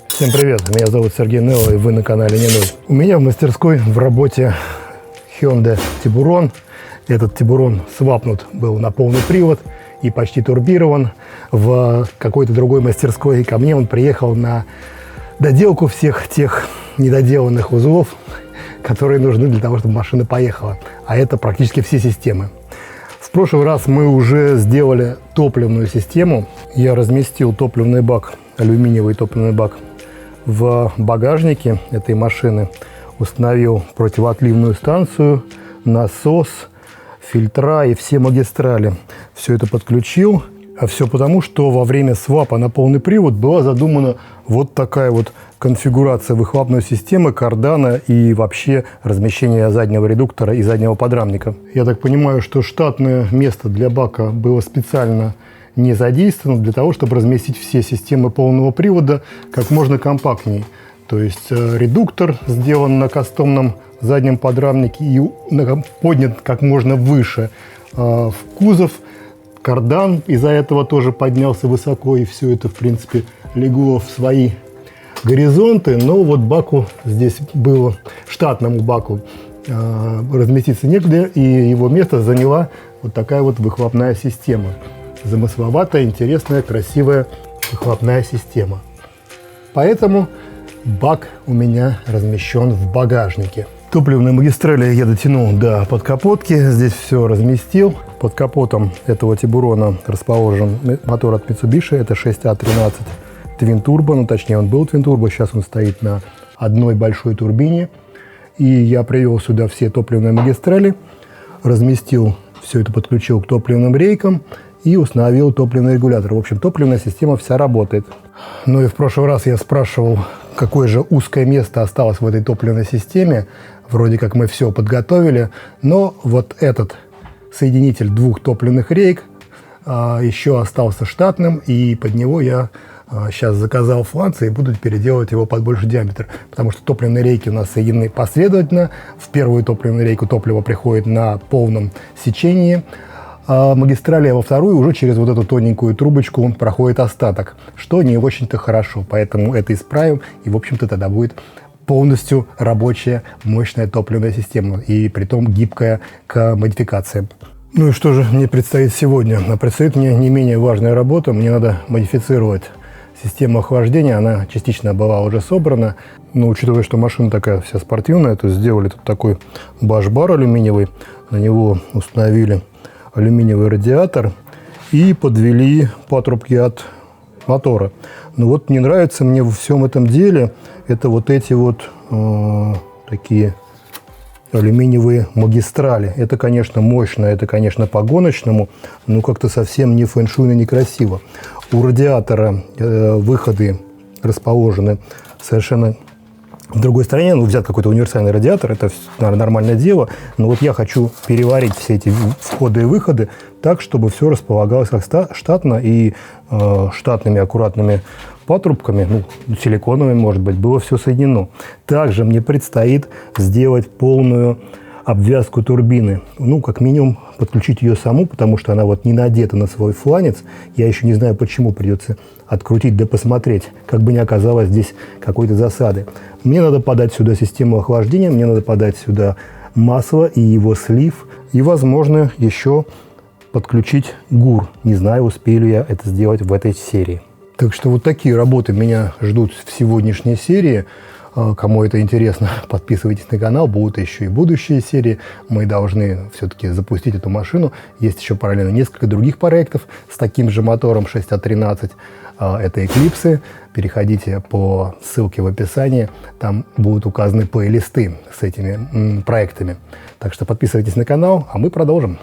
Всем привет, меня зовут Сергей Нелло, и вы на канале Не Ной. У меня в мастерской в работе Hyundai Tiburon. Этот Tiburon свапнут был на полный привод и почти турбирован. В какой-то другой мастерской и ко мне он приехал на доделку всех тех недоделанных узлов, которые нужны для того, чтобы машина поехала. А это практически все системы. В прошлый раз мы уже сделали топливную систему. Я разместил топливный бак, алюминиевый топливный бак, в багажнике этой машины, установил противоотливную станцию, насос, фильтра и все магистрали. Все это подключил. А все потому, что во время свапа на полный привод была задумана вот такая вот конфигурация выхлопной системы, кардана и вообще размещение заднего редуктора и заднего подрамника. Я так понимаю, что штатное место для бака было специально не задействовано для того, чтобы разместить все системы полного привода как можно компактнее. То есть редуктор сделан на кастомном заднем подрамнике и поднят как можно выше в кузов. Кардан из-за этого тоже поднялся высоко, и все это, в принципе, легло в свои горизонты. Но вот баку здесь было, штатному баку, разместиться негде, и его место заняла вот такая вот выхлопная система. Замысловатая, интересная, красивая выхлопная система. Поэтому бак у меня размещен в багажнике. Топливные магистрали я дотянул до подкапотки. Здесь все разместил. Под капотом этого Тибурона расположен мотор от Mitsubishi. Это 6А13 Twin Turbo. Ну, точнее, он был Twin Turbo. Сейчас он стоит на одной большой турбине. И я привел сюда все топливные магистрали. Разместил все это, подключил к топливным рейкам и установил топливный регулятор. В общем, топливная система вся работает. Ну и в прошлый раз я спрашивал, какое же узкое место осталось в этой топливной системе. Вроде как мы все подготовили, но вот этот соединитель двух топливных рейк еще остался штатным, и под него я сейчас заказал фланцы и буду переделывать его под больший диаметр, потому что топливные рейки у нас соединены последовательно. В первую топливную рейку топливо приходит на полном сечении, а магистрали во вторую уже через вот эту тоненькую трубочку проходит остаток, что не очень-то хорошо, поэтому это исправим, и, в общем-то, тогда будет полностью рабочая мощная топливная система, и притом гибкая к модификациям. Ну и что же мне предстоит сегодня? Предстоит мне не менее важная работа. Мне надо модифицировать систему охлаждения. Она частично была уже собрана. Но учитывая, что машина такая вся спортивная, то сделали тут такой баш-бар алюминиевый. На него установили алюминиевый радиатор и подвели патрубки от мотора. Но вот не нравится мне во всем этом деле это вот эти вот такие алюминиевые магистрали. Это, конечно, мощно, это, конечно, по-гоночному, но как-то совсем не фэншуйно, не красиво. У радиатора выходы расположены совершенно в другой стороне. Ну, взят какой-то универсальный радиатор, это нормальное дело. Но вот я хочу переварить все эти входы и выходы так, чтобы все располагалось как штатно, и штатными аккуратными патрубками, ну, силиконовыми, может быть, было все соединено. Также мне предстоит сделать полную обвязку турбины. Ну, как минимум, подключить ее саму, потому что она вот не надета на свой фланец. Я еще не знаю, почему, придется открутить да посмотреть, как бы не оказалось здесь какой-то засады. Мне надо подать сюда систему охлаждения, мне надо подать сюда масло и его слив, и, возможно, еще подключить ГУР. Не знаю, успею ли я это сделать в этой серии. Так что вот такие работы меня ждут в сегодняшней серии. Кому это интересно, подписывайтесь на канал, будут еще и будущие серии. Мы должны все-таки запустить эту машину. Есть еще параллельно несколько других проектов с таким же мотором 6А13. Это Эклипсы. Переходите по ссылке в описании. Там будут указаны плейлисты с этими проектами. Так что подписывайтесь на канал, а мы продолжим.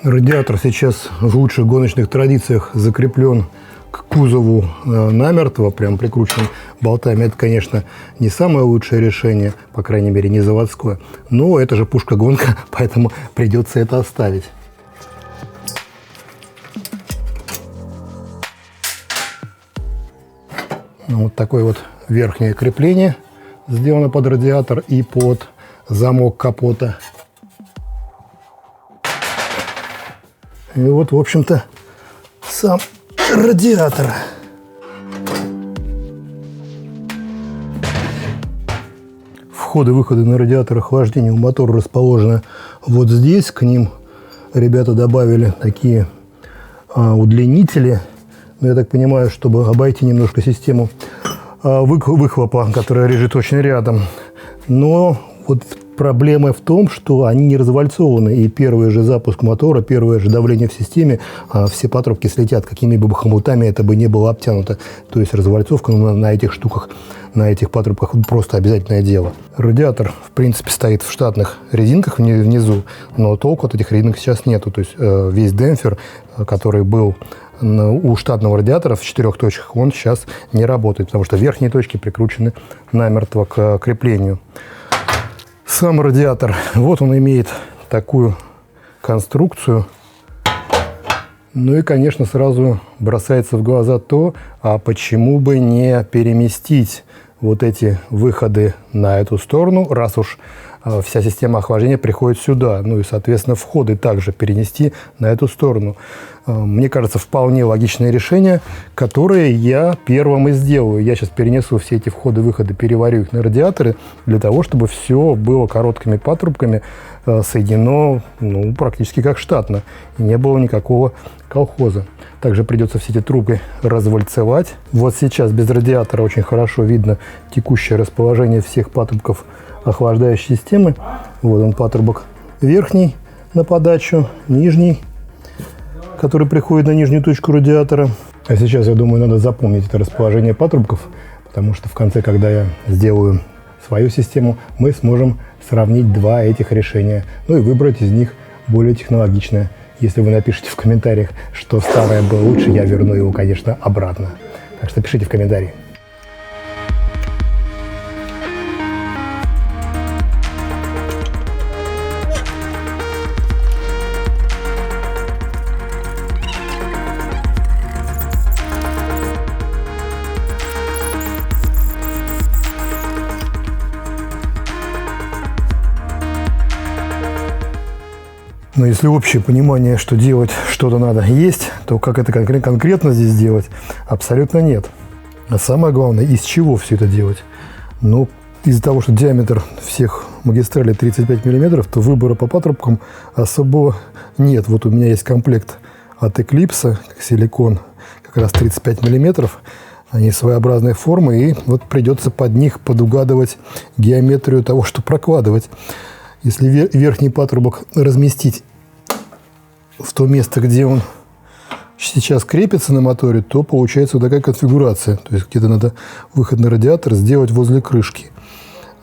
Радиатор сейчас в лучших гоночных традициях закреплен к кузову намертво, прям прикручен болтами. Это, конечно, не самое лучшее решение, по крайней мере, не заводское. Но это же пушка-гонка, поэтому придется это оставить. Вот такое вот верхнее крепление сделано под радиатор и под замок капота. И вот, в общем-то, сам радиатор. Входы-выходы на радиатор охлаждения у мотора расположены вот здесь. К ним ребята добавили такие удлинители. Но я так понимаю, чтобы обойти немножко систему выхлопа, которая лежит очень рядом. Но вот проблема в том, что они не развальцованы, и первый же запуск мотора, первое же давление в системе, все патрубки слетят, какими бы хомутами это бы не было обтянуто. То есть развальцовка на этих штуках, на этих патрубках просто обязательное дело. Радиатор, в принципе, стоит в штатных резинках внизу, но толку от этих резинок сейчас нету. То есть весь демпфер, который был у штатного радиатора в 4 точках, он сейчас не работает, потому что верхние точки прикручены намертво к креплению. Сам радиатор, вот он имеет такую конструкцию. Ну и, конечно, сразу бросается в глаза то, а почему бы не переместить вот эти выходы на эту сторону, раз уж вся система охлаждения приходит сюда. Ну и, соответственно, входы также перенести на эту сторону. Мне кажется, вполне логичное решение, которое я первым и сделаю. Я сейчас перенесу все эти входы-выходы, переварю их на радиаторы, для того, чтобы все было короткими патрубками соединено практически как штатно. И не было никакого колхоза. Также придется все эти трубы развальцевать. Вот сейчас без радиатора очень хорошо видно текущее расположение всех патрубков охлаждающей системы. Вот он, патрубок верхний на подачу, нижний, который приходит на нижнюю точку радиатора. А сейчас, я думаю, надо запомнить это расположение патрубков, потому что в конце, когда я сделаю свою систему, мы сможем сравнить два этих решения, ну и выбрать из них более технологичное. Если вы напишите в комментариях, что старое было лучше, я верну его, конечно, обратно. Так что пишите в комментарии. Но если общее понимание, что делать что-то надо, есть, то как это конкретно здесь делать, абсолютно нет. А самое главное, из чего все это делать? Ну, из-за того, что диаметр всех магистралей 35 мм, то выбора по патрубкам особого нет. Вот у меня есть комплект от Eclipse, силикон, как раз 35 мм. Они своеобразной формы, и вот придется под них подугадывать геометрию того, что прокладывать. Если верхний патрубок разместить в то место, где он сейчас крепится на моторе, то получается вот такая конфигурация. То есть где-то надо выход на радиатор сделать возле крышки.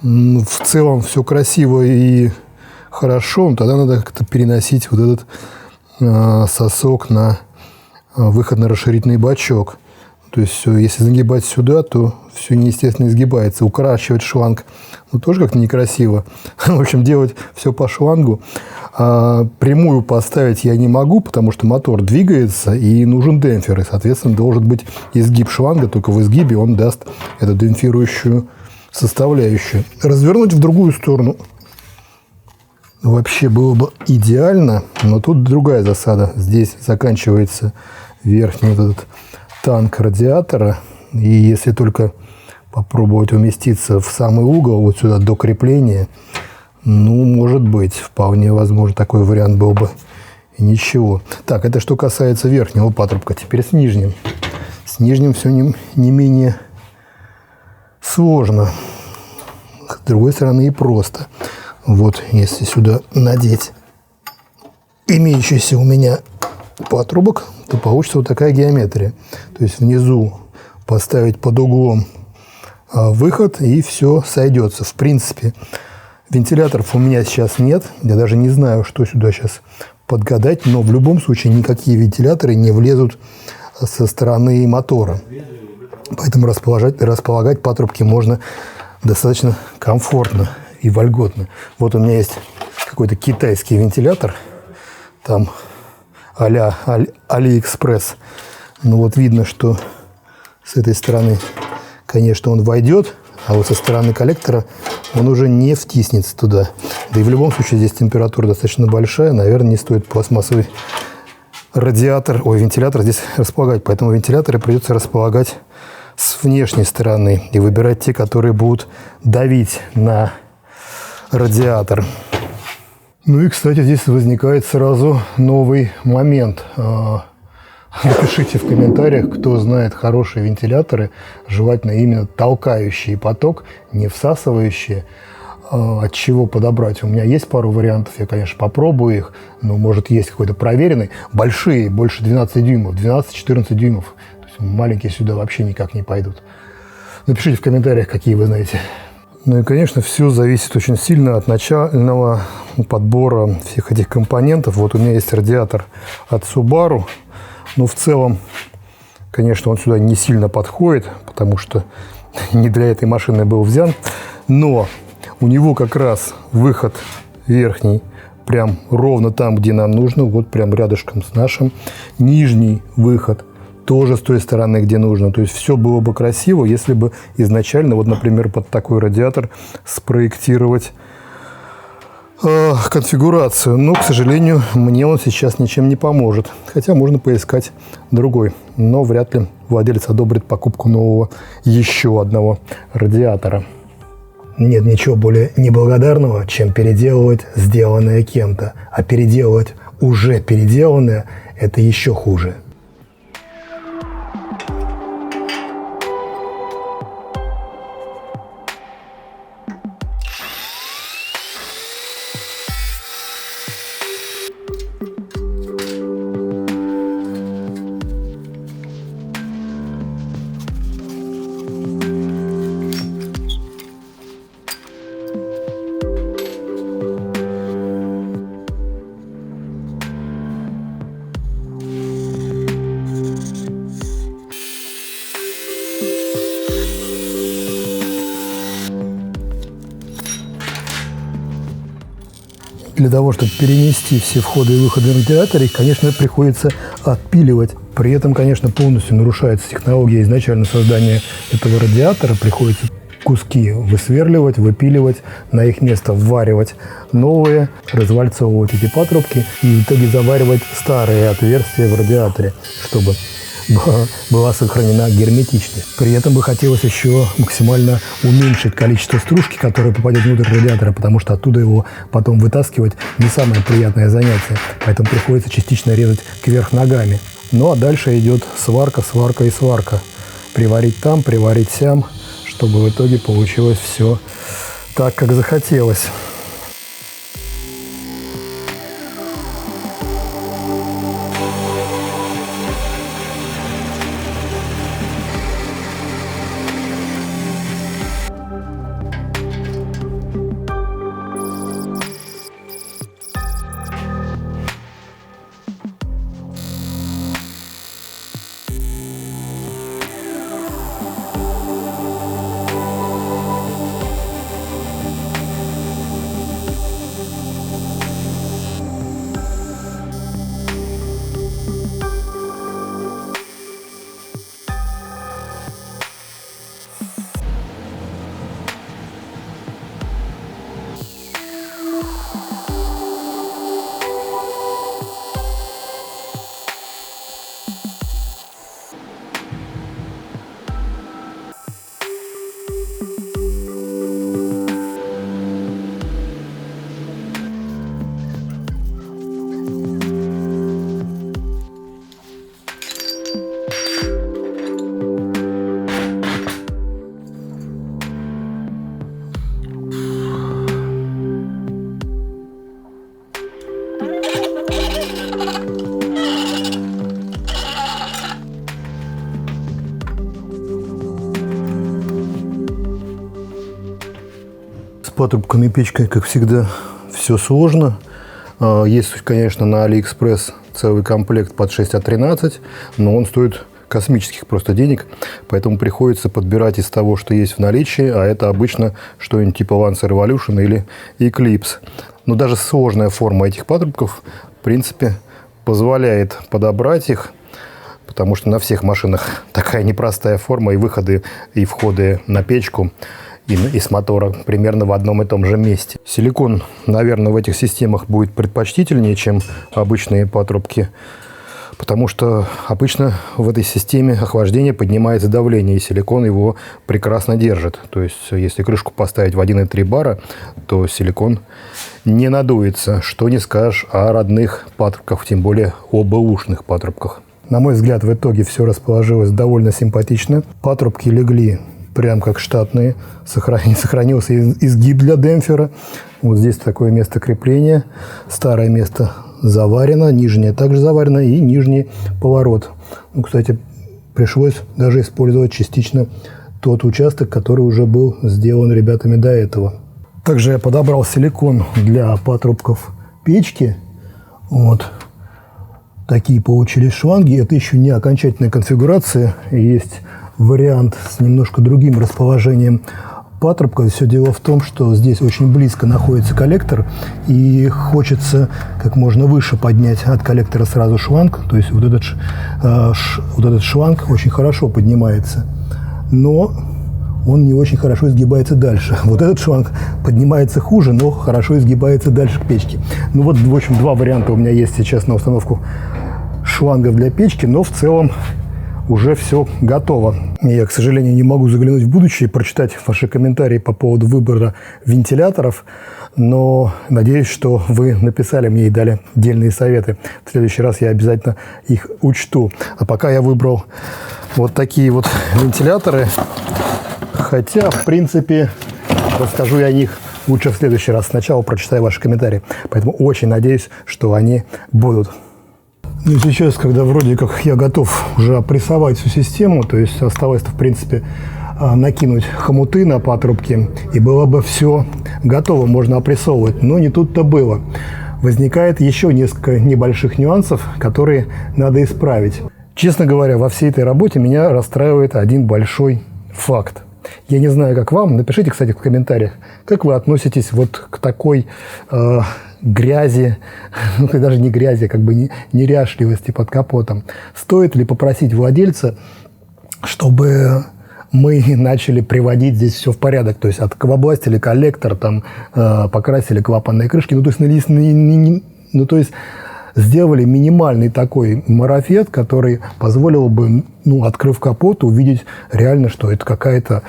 В целом все красиво и хорошо, но тогда надо как-то переносить вот этот сосок на выход на расширительный бачок. То есть все, если загибать сюда, то все неестественно изгибается. Укорачивать шланг, тоже как-то некрасиво. В общем, делать все по шлангу. Прямую поставить я не могу, потому что мотор двигается и нужен демпфер. И, соответственно, должен быть изгиб шланга, только в изгибе он даст эту демпфирующую составляющую. Развернуть в другую сторону вообще было бы идеально, но тут другая засада. Здесь заканчивается верхний вот этот танк радиатора, и если только попробовать уместиться в самый угол, вот сюда до крепления, может быть, вполне возможно, такой вариант был бы и ничего. Так, это что касается верхнего патрубка. Теперь с нижним. С нижним все не менее сложно. С другой стороны и просто. Вот, если сюда надеть имеющийся у меня патрубок, то получится вот такая геометрия. То есть внизу поставить под углом выход, и все сойдется. В принципе, вентиляторов у меня сейчас нет. Я даже не знаю, что сюда сейчас подгадать, но в любом случае никакие вентиляторы не влезут со стороны мотора. Поэтому располагать патрубки можно достаточно комфортно и вольготно. Вот у меня есть какой-то китайский вентилятор, там а-ля Алиэкспресс. Ну вот видно, что с этой стороны, конечно, он войдет, а вот со стороны коллектора он уже не втиснется туда. Да и в любом случае здесь температура достаточно большая, наверное, не стоит пластмассовый вентилятор здесь располагать. Поэтому вентиляторы придется располагать с внешней стороны и выбирать те, которые будут давить на радиатор. Ну и, кстати, здесь возникает сразу новый момент. Напишите в комментариях, кто знает хорошие вентиляторы, желательно именно толкающие поток, не всасывающие. От чего подобрать? У меня есть пару вариантов, я, конечно, попробую их, но, может, есть какой-то проверенный. Большие, больше 12 дюймов, 12-14 дюймов. То есть маленькие сюда вообще никак не пойдут. Напишите в комментариях, какие вы знаете. Ну и, конечно, все зависит очень сильно от начального подбора всех этих компонентов. Вот у меня есть радиатор от Subaru. Но в целом, конечно, он сюда не сильно подходит, потому что не для этой машины был взят. Но у него как раз выход верхний прям ровно там, где нам нужно, вот прям рядышком с нашим. Нижний выход тоже с той стороны, где нужно. То есть все было бы красиво, если бы изначально, вот, например, под такой радиатор спроектировать конфигурацию. Но, к сожалению, мне он сейчас ничем не поможет. Хотя можно поискать другой. Но вряд ли владелец одобрит покупку нового еще одного радиатора. Нет ничего более неблагодарного, чем переделывать сделанное кем-то. А переделывать уже переделанное – это еще хуже. Для того, чтобы перенести все входы и выходы на радиаторе, их, конечно, приходится отпиливать. При этом, конечно, полностью нарушается технология изначально создания этого радиатора. Приходится куски высверливать, выпиливать, на их место вваривать новые, развальцовывать эти патрубки и в итоге заваривать старые отверстия в радиаторе, чтобы была сохранена герметичность. При этом бы хотелось еще максимально уменьшить количество стружки, которая попадет внутрь радиатора, потому что оттуда его потом вытаскивать не самое приятное занятие. Поэтому приходится частично резать кверх ногами. Ну а дальше идет сварка, сварка и сварка. Приварить там, приварить сям, чтобы в итоге получилось все так, как захотелось. С патрубками и печкой, как всегда, все сложно. Есть, конечно, на AliExpress целый комплект под 6А13, но он стоит космических просто денег, поэтому приходится подбирать из того, что есть в наличии, а это обычно что-нибудь типа Lancer Evolution или Eclipse. Но даже сложная форма этих патрубков, в принципе, позволяет подобрать их, потому что на всех машинах такая непростая форма, и выходы, и входы на печку, и с мотора примерно в одном и том же месте. Силикон, наверное, в этих системах будет предпочтительнее, чем обычные патрубки, потому что обычно в этой системе охлаждения поднимается давление, и силикон его прекрасно держит. То есть, если крышку поставить в 1,3 бара, то силикон не надуется, что не скажешь о родных патрубках, тем более о бэушных патрубках. На мой взгляд, в итоге все расположилось довольно симпатично. Патрубки легли прям как штатные. Сохранился изгиб для демпфера. Вот здесь такое место крепления. Старое место заварено, нижнее также заварено, и нижний поворот. Ну, кстати, пришлось даже использовать частично тот участок, который уже был сделан ребятами до этого. Также я подобрал силикон для патрубков печки. Вот. Такие получились шланги. Это еще не окончательная конфигурация. Есть вариант с немножко другим расположением патрубка. Все дело в том, что здесь очень близко находится коллектор, и хочется как можно выше поднять от коллектора сразу шланг. То есть вот этот шланг очень хорошо поднимается, но он не очень хорошо изгибается дальше. Вот этот шланг поднимается хуже, но хорошо изгибается дальше к печке. Ну вот, в общем, два варианта у меня есть сейчас на установку шлангов для печки, но в целом уже все готово. Я, к сожалению, не могу заглянуть в будущее и прочитать ваши комментарии по поводу выбора вентиляторов, но надеюсь, что вы написали мне и дали дельные советы. В следующий раз я обязательно их учту. А пока я выбрал вот такие вот вентиляторы, хотя, в принципе, расскажу я о них лучше в следующий раз. Сначала прочитаю ваши комментарии. Поэтому очень надеюсь, что они будут. Ну и сейчас, когда вроде как я готов уже опрессовать всю систему, то есть осталось, в принципе, накинуть хомуты на патрубки, и было бы все готово, можно опрессовывать. Но не тут-то было. Возникает еще несколько небольших нюансов, которые надо исправить. Честно говоря, во всей этой работе меня расстраивает один большой факт. Я не знаю, как вам. Напишите, кстати, в комментариях, как вы относитесь вот к такой грязи, ну даже не грязи, как бы неряшливости под капотом. Стоит ли попросить владельца, чтобы мы начали приводить здесь все в порядок? То есть отколбасили коллектор, там, покрасили клапанные крышки, то есть сделали минимальный такой марафет, который позволил бы, ну, открыв капот, увидеть реально, что это какая-то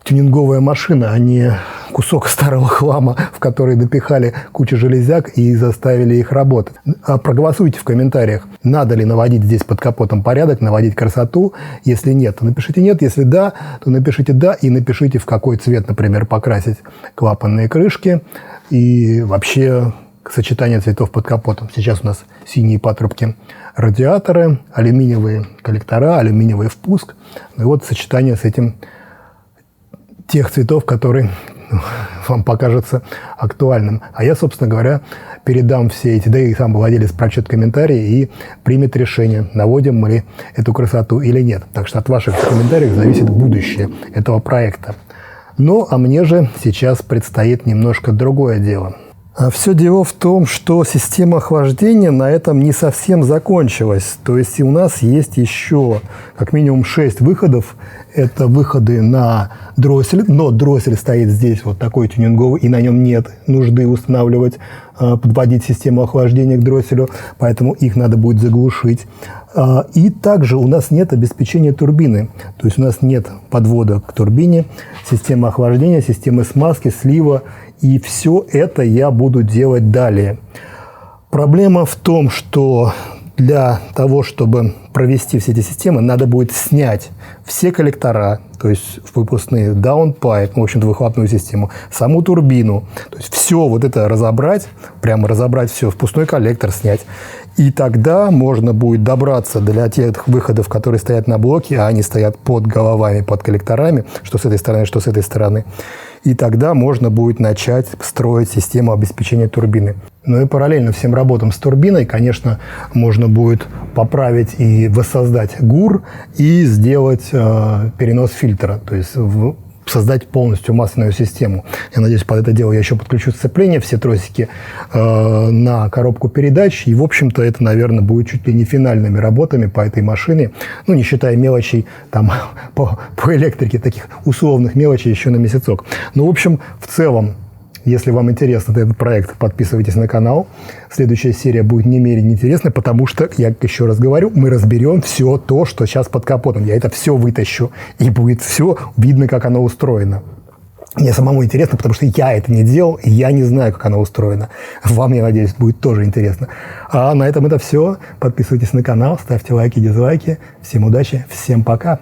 тюнинговая машина, а не кусок старого хлама, в который напихали кучу железяк и заставили их работать. А проголосуйте в комментариях, надо ли наводить здесь под капотом порядок, наводить красоту. Если нет, то напишите нет. Если да, то напишите да, и напишите, в какой цвет, например, покрасить клапанные крышки и вообще сочетание цветов под капотом. Сейчас у нас синие патрубки радиаторы, алюминиевые коллектора, алюминиевый впуск. И вот сочетание с этим тех цветов, которые вам покажется актуальным. А я, собственно говоря, передам все эти, да и сам владелец прочтет комментарии и примет решение, наводим мы ли эту красоту или нет. Так что от ваших комментариев зависит будущее этого проекта. Ну, а мне же сейчас предстоит немножко другое дело. А все дело в том, что система охлаждения на этом не совсем закончилась. То есть у нас есть еще как минимум 6 выходов. Это выходы на дроссель, но дроссель стоит здесь вот такой тюнинговый, и на нем нет нужды устанавливать, подводить систему охлаждения к дросселю, поэтому их надо будет заглушить. И также у нас нет обеспечения турбины, то есть у нас нет подвода к турбине, системы охлаждения, системы смазки, слива, и все это я буду делать далее. Проблема в том, что для того, чтобы провести все эти системы, надо будет снять все коллектора, то есть выпускные, downpipe, в общем-то выхлопную систему, саму турбину, то есть все вот это разобрать, прямо разобрать все, впускной коллектор снять. И тогда можно будет добраться для тех выходов, которые стоят на блоке, а они стоят под головами, под коллекторами, что с этой стороны, что с этой стороны. И тогда можно будет начать строить систему обеспечения турбины. Ну и параллельно всем работам с турбиной, конечно, можно будет поправить и воссоздать ГУР и сделать перенос фильтра, то есть создать полностью масляную систему. Я надеюсь, под это дело я еще подключу сцепление, все тросики на коробку передач. И, в общем-то, это, наверное, будет чуть ли не финальными работами по этой машине. Ну, не считая мелочей там, по электрике, таких условных мелочей еще на месяцок. Ну, в общем, в целом, если вам интересен этот проект, подписывайтесь на канал. Следующая серия будет не менее интересной, потому что, я еще раз говорю, мы разберем все то, что сейчас под капотом. Я это все вытащу, и будет все видно, как оно устроено. Мне самому интересно, потому что я это не делал, и я не знаю, как оно устроено. Вам, я надеюсь, будет тоже интересно. А на этом это все. Подписывайтесь на канал, ставьте лайки, дизлайки. Всем удачи, всем пока.